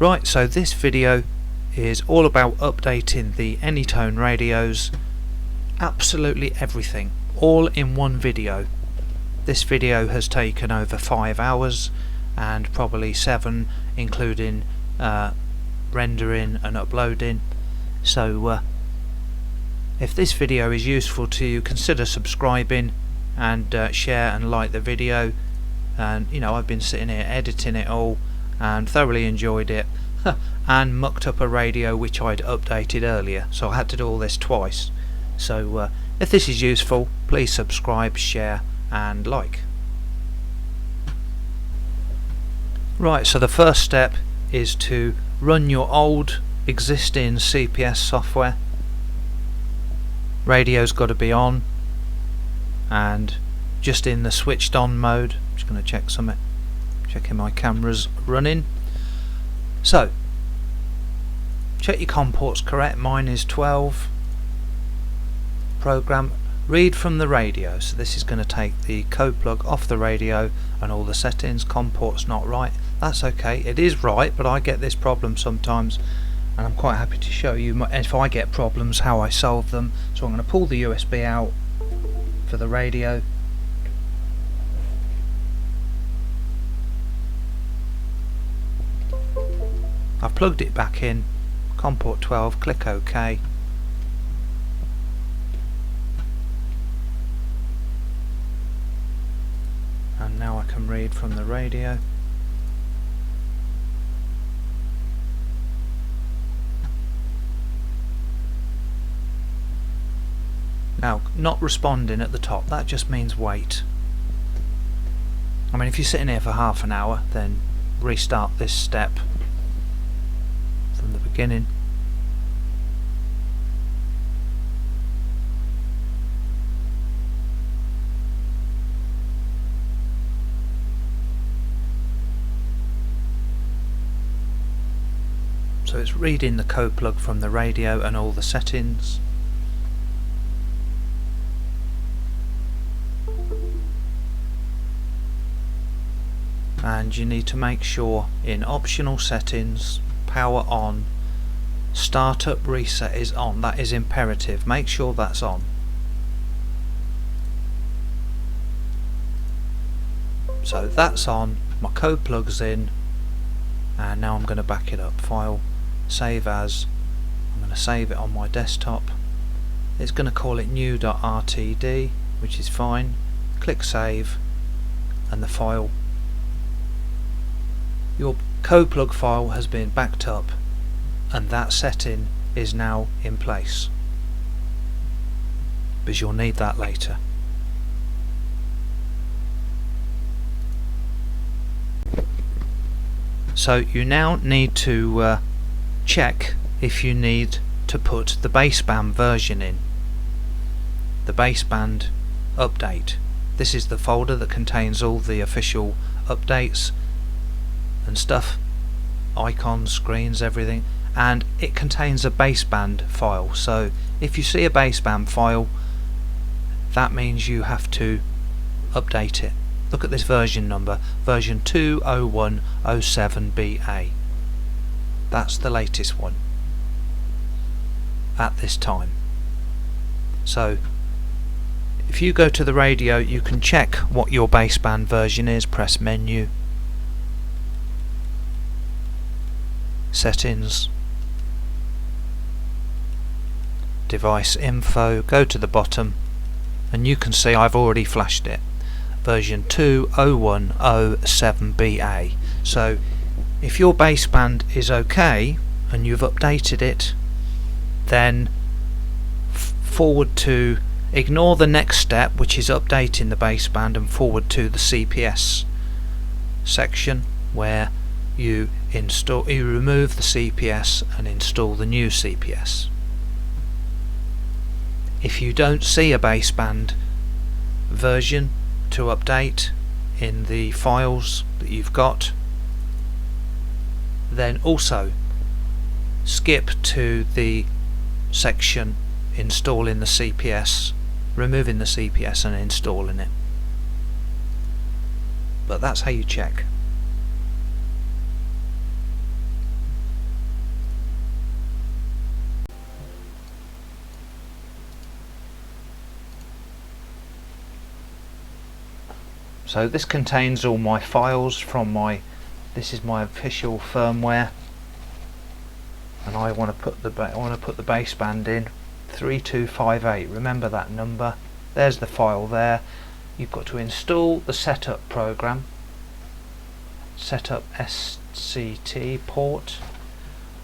Right, so this video is all about updating the Anytone radios, absolutely everything, all in one video. This video has taken over 5 hours and probably 7 including rendering and uploading. So if this video is useful to you, consider subscribing and share and like the video. And you know, I've been sitting here editing it all and thoroughly enjoyed it and mucked up a radio which I'd updated earlier, so I had to do all this twice. So if this is useful, please subscribe, share and like. Right, so the first step is to run your old existing CPS software. Radio's got to be on and just in the switched on mode. I'm just going to check something, checking my camera's running. So check your COM port's correct. Mine is 12. Program, read from the radio. So this is going to take the code plug off the radio and all the settings. COM port's not right. That's okay, it is right, but I get this problem sometimes and I'm quite happy to show you if I get problems how I solve them. So I'm going to pull the USB out for the radio. I've plugged it back in, COM port 12, click OK. And now I can read from the radio. Now, not responding at the top, that just means wait. I mean, if you're sitting here for half an hour, then restart this step from the beginning. So it's reading the code plug from the radio and all the settings. And you need to make sure in optional settings, power on, startup reset is on. That is imperative. Make sure that's on. So that's on, my code plug's in, and now I'm going to back it up. File, save as. I'm going to save it on my desktop. It's going to call it new.rtd, which is fine. Click save, and the file, your code plug file has been backed up and that setting is now in place, because you'll need that later. So you now need to check if you need to put the baseband version in, the baseband update. This is the folder that contains all the official updates and stuff, icons, screens, everything, and it contains a baseband file. So if you see a baseband file, that means you have to update it. Look at this version number, version 20107BA. That's the latest one at this time. So if you go to the radio, you can check what your baseband version is. Press menu, settings, device info, go to the bottom and you can see I've already flashed it, version 20107BA. So if your baseband is okay and you've updated it, then forward to, ignore the next step which is updating the baseband, and forward to the CPS section where you remove the CPS and install the new CPS. If you don't see a baseband version to update in the files that you've got, then also skip to the section installing the CPS, removing the CPS and installing it. But that's how you check. So this contains all my files from this is my official firmware, and I want to put the baseband in 3258. Remember that number. There's the file there. You've got to install the setup program, setup SCT port.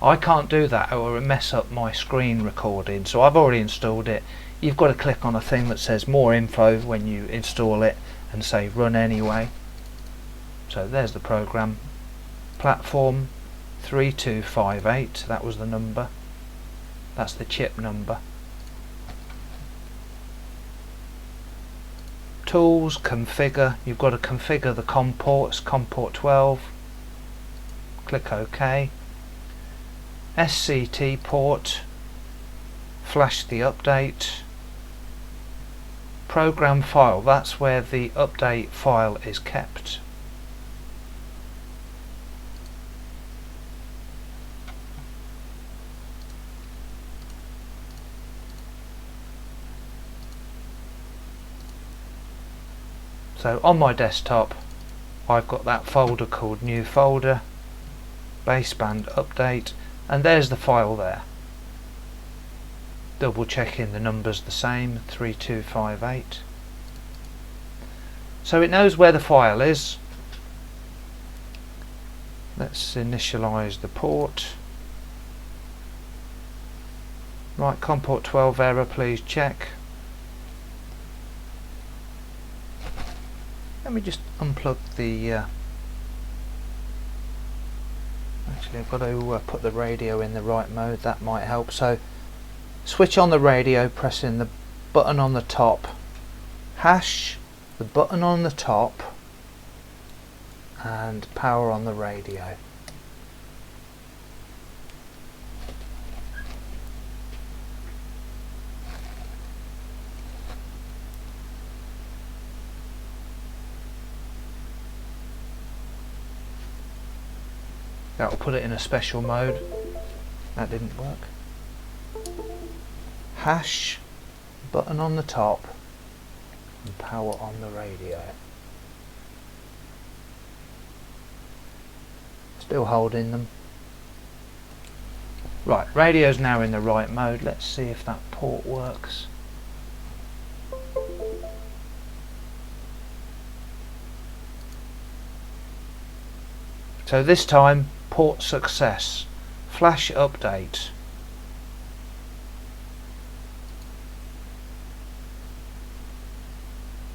I can't do that or it'll mess up my screen recording, so I've already installed it. You've got to click on a thing that says more info when you install it and say run anyway. So there's the program, platform 3258, that was the number, that's the chip number. Tools, configure, you've got to configure the COM ports, COM port 12, click OK. SCT port, flash the update. Program file, that's where the update file is kept. So on my desktop I've got that folder called new folder, baseband update, and there's the file there. Double checking the numbers the same, 3258. So it knows where the file is. Let's initialize the port. Right, COM port 12 error, please check. Let me just unplug the actually I've got to put the radio in the right mode, that might help. So switch on the radio, pressing the button on the top, hash the button on the top, and power on the radio. That will put it in a special mode. That didn't work. Hash, button on the top, and power on the radio. Still holding them. Right, radio's now in the right mode. Let's see if that port works. So this time, port success. Flash update.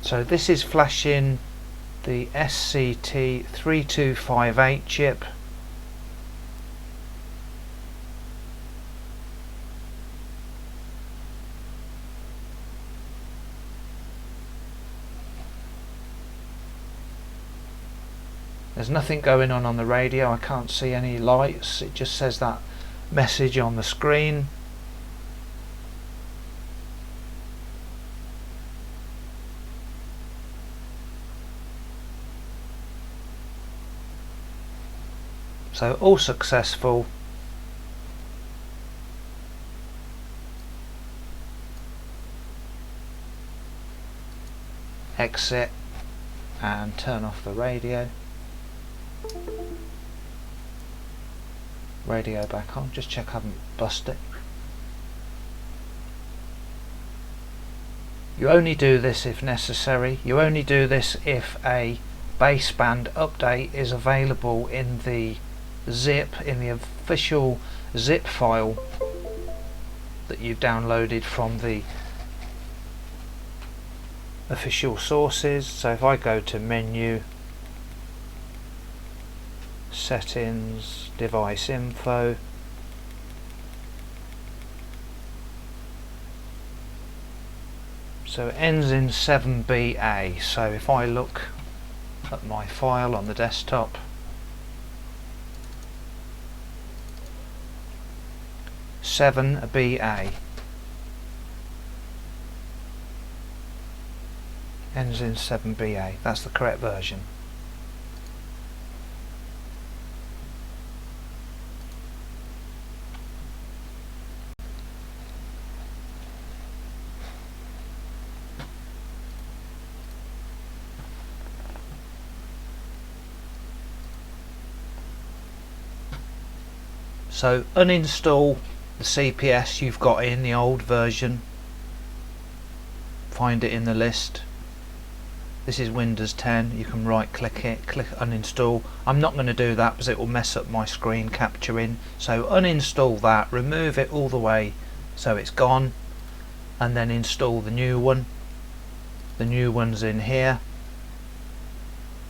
So this is flashing the SCT 3258 chip. There's nothing going on the radio, I can't see any lights, it just says that message on the screen. So all successful. Exit and turn off the radio. Radio back on, just check I haven't busted it. You only do this if necessary. You only do this if a baseband update is available in the zip, in the official zip file that you've downloaded from the official sources. So if I go to menu, settings, device info, so it ends in 7BA. So if I look at my file on the desktop, (7BA) ends in 7BA. That's the correct version. So uninstall the CPS you've got in the old version, find it in the list. This is Windows 10, you can right click it, click uninstall. I'm not going to do that because it will mess up my screen capturing, so uninstall that, remove it all the way so it's gone, and then install the new one. The new one's in here,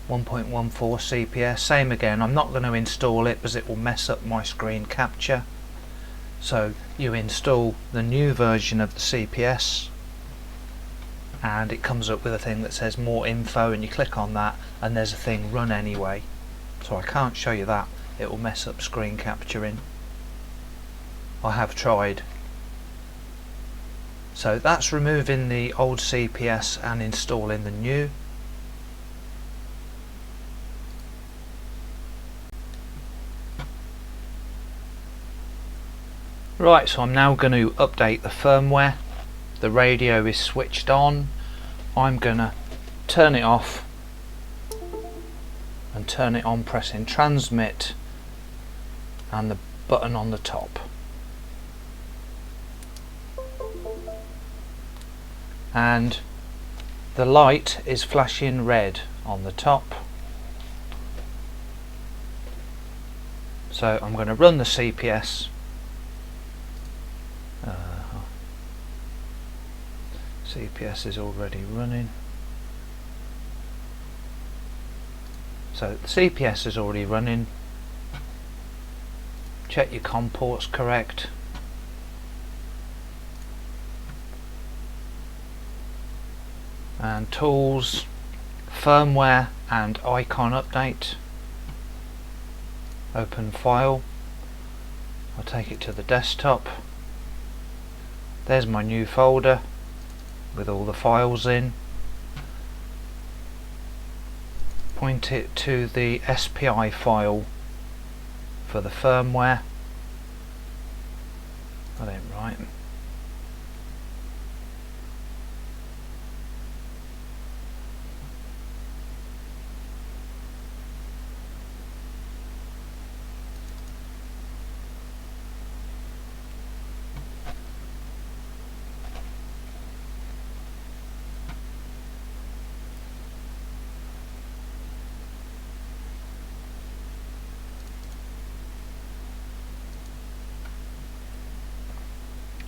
1.14 CPS. Same again, I'm not going to install it because it will mess up my screen capture. So you install the new version of the CPS, and it comes up with a thing that says more info, and you click on that and there's a thing run anyway. So I can't show you that, it will mess up screen capturing. I have tried. So that's removing the old CPS and installing the new. Right, so I'm now going to update the firmware. The radio is switched on. I'm going to turn it off and turn it on pressing transmit and the button on the top. And the light is flashing red on the top. So I'm going to run the CPS. CPS is already running. So the CPS is already running. Check your COM ports correct. And tools, firmware and icon update. Open file. I'll take it to the desktop. There's my new folder with all the files in. Point it to the SPI file for the firmware. That ain't right.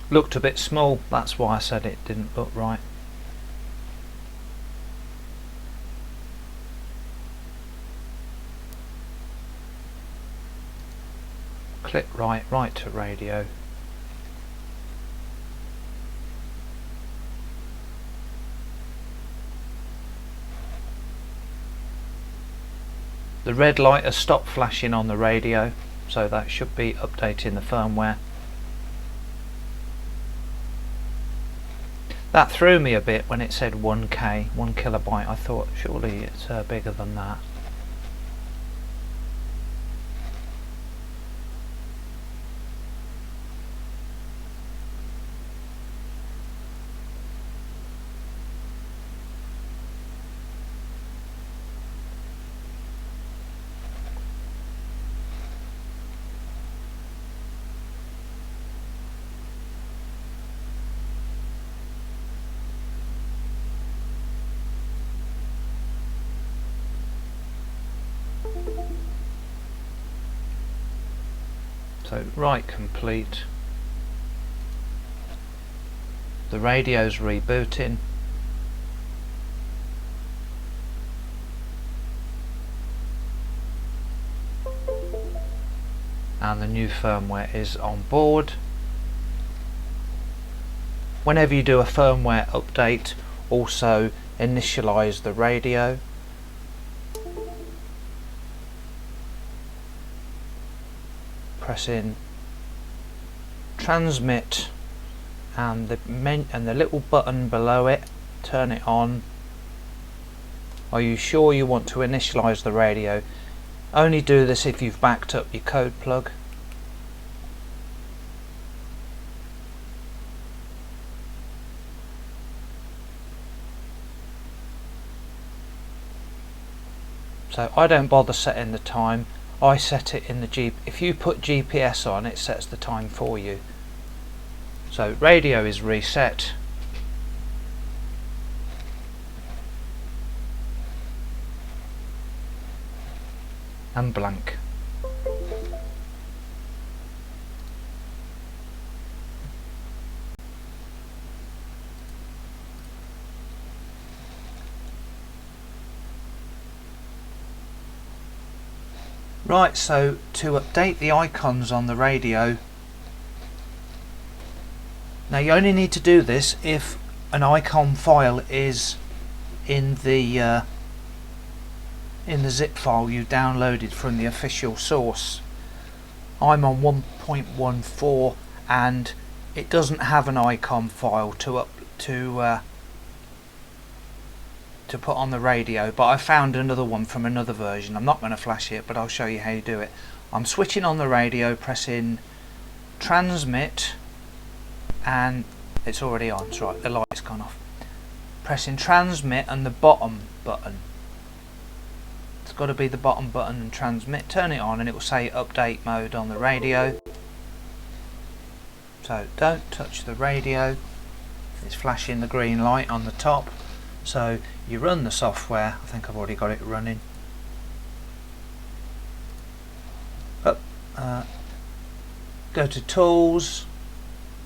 Looked a bit small, that's why I said it didn't look right. Click right to radio. The red light has stopped flashing on the radio, so that should be updating the firmware. That threw me a bit when it said 1K, 1 kilobyte. I thought surely it's bigger than that. So write complete. The radio's rebooting. And the new firmware is on board. Whenever you do a firmware update, also initialize the radio. Press in transmit and the little button below it, turn it on. Are you sure you want to initialize the radio? Only do this if you've backed up your code plug. So I don't bother setting the time. I set it in the if you put GPS on, it sets the time for you. So radio is reset. And blank. Right, so to update the icons on the radio, now you only need to do this if an icon file is in the zip file you downloaded from the official source. I'm on 1.14 and it doesn't have an icon file to put on the radio, but I found another one from another version. I'm not going to flash it, but I'll show you how you do it. I'm switching on the radio, pressing transmit, and it's already on. It's right, the light's gone off. Pressing transmit and the bottom button. It's got to be the bottom button and transmit. Turn it on and it will say update mode on the radio. So don't touch the radio. It's flashing the green light on the top. So you run the software. I think I've already got it running. Go to tools,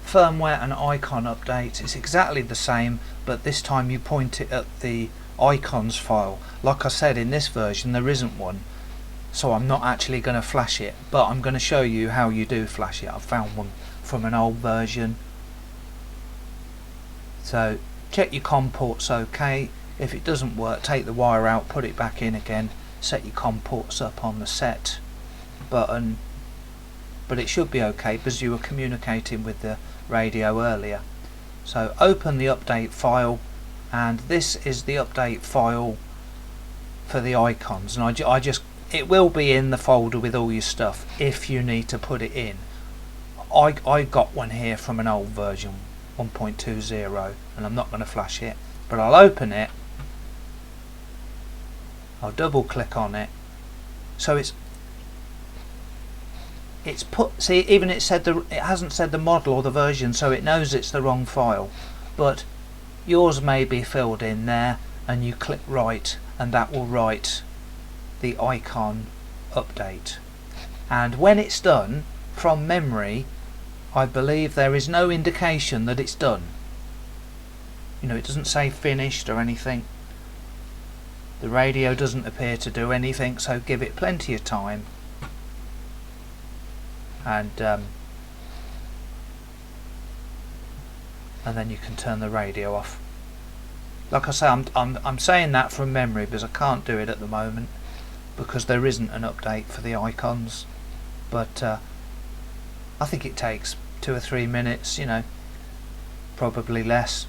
firmware and icon updates. It's exactly the same, but this time you point it at the icons file. Like I said, in this version there isn't one, so I'm not actually going to flash it, but I'm going to show you how you do flash it. I've found one from an old version. So check your COM ports okay. If it doesn't work, take the wire out, put it back in again, set your COM ports up on the set button, but it should be okay because you were communicating with the radio earlier. So open the update file, and this is the update file for the icons, and it will be in the folder with all your stuff if you need to put it in. I got one here from an old version, 1.20, and I'm not going to flash it, but I'll open it, I'll double click on it, so it's put, see, even it hasn't said the model or the version, so it knows it's the wrong file, but yours may be filled in there, and you click write and that will write the icon update. And when it's done, from memory, I believe there is no indication that it's done. You know, it doesn't say finished or anything. The radio doesn't appear to do anything, so give it plenty of time, and then you can turn the radio off. Like I say, I'm saying that from memory because I can't do it at the moment because there isn't an update for the icons, but I think it takes 2 or 3 minutes, you know, probably less.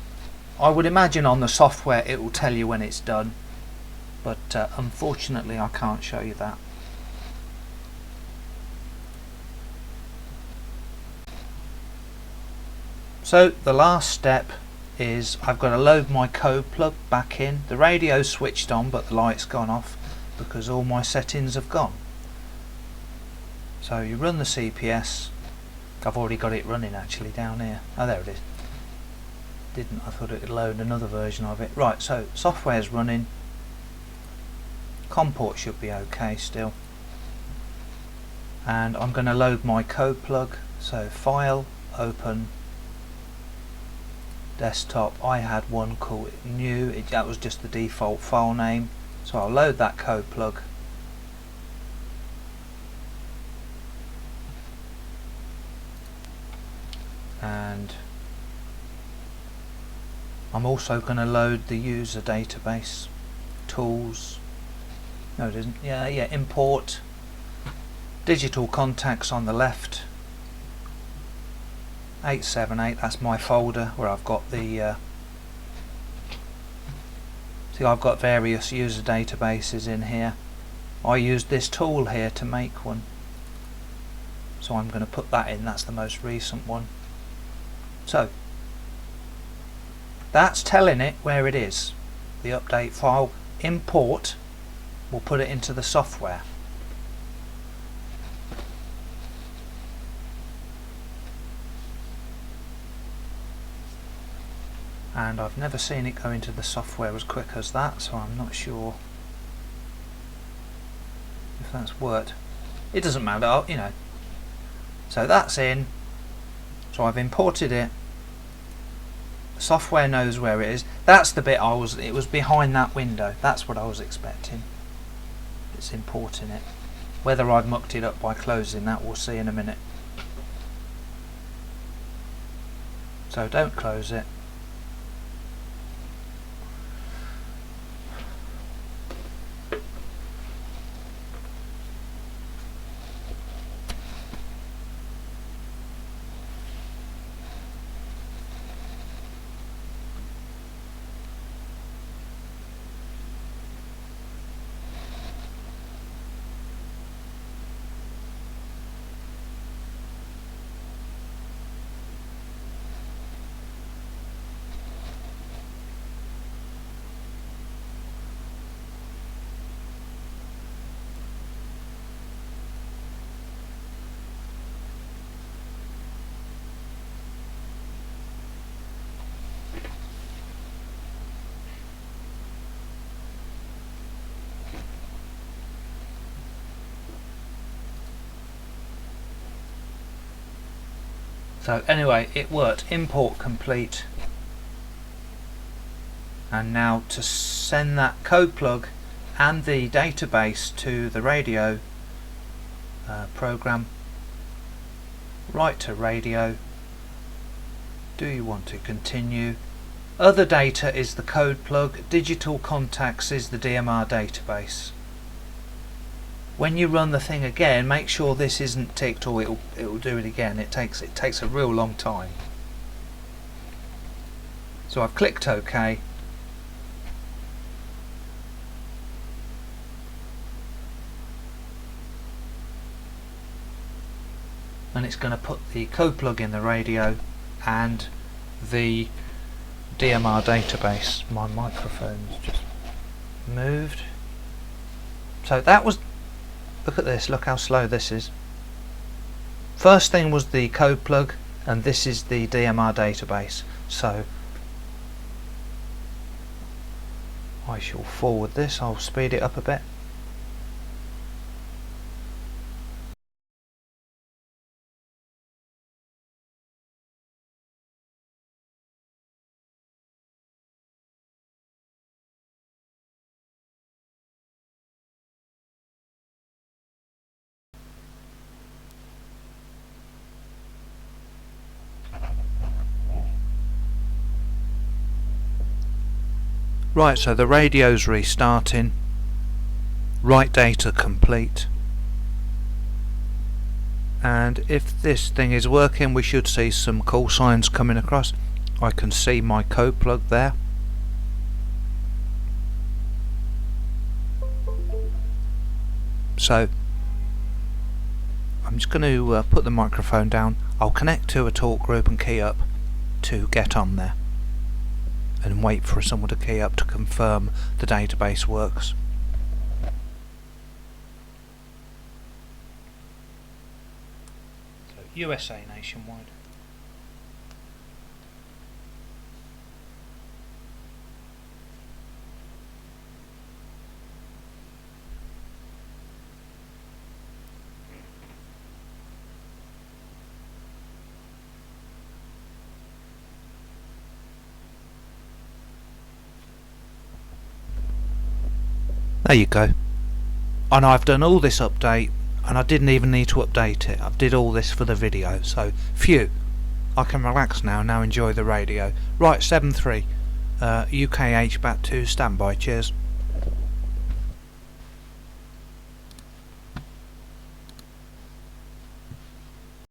I would imagine on the software it will tell you when it's done, but unfortunately I can't show you that. So the last step is I've got to load my code plug back in. The radio's switched on but the light's gone off because all my settings have gone. So you run the CPS. I've already got it running actually down here. Oh, there it is. Didn't, I thought it would load another version of it. Right, so software's running. COM port should be okay still. And I'm going to load my code plug. So file, open, desktop. I had one called new, that was just the default file name, so I'll load that code plug. And I'm also going to load the user database. Tools, no it isn't, yeah, import, digital contacts on the left, 878, that's my folder where I've got the see, I've got various user databases in here. I used this tool here to make one, so I'm going to put that in. That's the most recent one. So that's telling it where it is, the update file. Import will put it into the software. and I've never seen it go into the software as quick as that, so I'm not sure if that's worked. It doesn't matter, you know. So that's in, so I've imported it. The software knows where it is. That's the bit it was behind that window. That's what I was expecting. It's importing it. Whether I've mucked it up by closing that, we'll see in a minute. So don't close it. So anyway, it worked. Import complete. And now to send that code plug and the database to the radio program, write to radio. Do you want to continue? Other data is the code plug. Digital contacts is the DMR database. When you run the thing again, make sure this isn't ticked, or it'll do it again. It takes a real long time. So I've clicked OK. And it's going to put the code plug in the radio and the DMR database. My microphone's just moved. So that was, look at this, look how slow this is. First thing was the code plug, and this is the DMR database. So I shall forward this, I'll speed it up a bit. Right, so the radio's restarting. Write data complete. And if this thing is working, we should see some call signs coming across. I can see my code plug there. So I'm just going to put the microphone down. I'll connect to a talk group and key up to get on there, and wait for someone to key up to confirm the database works. So USA nationwide. There you go. And I've done all this update, and I didn't even need to update it. I did all this for the video, so phew. I can relax now enjoy the radio. Right, 7-3 UKH back to standby. Cheers.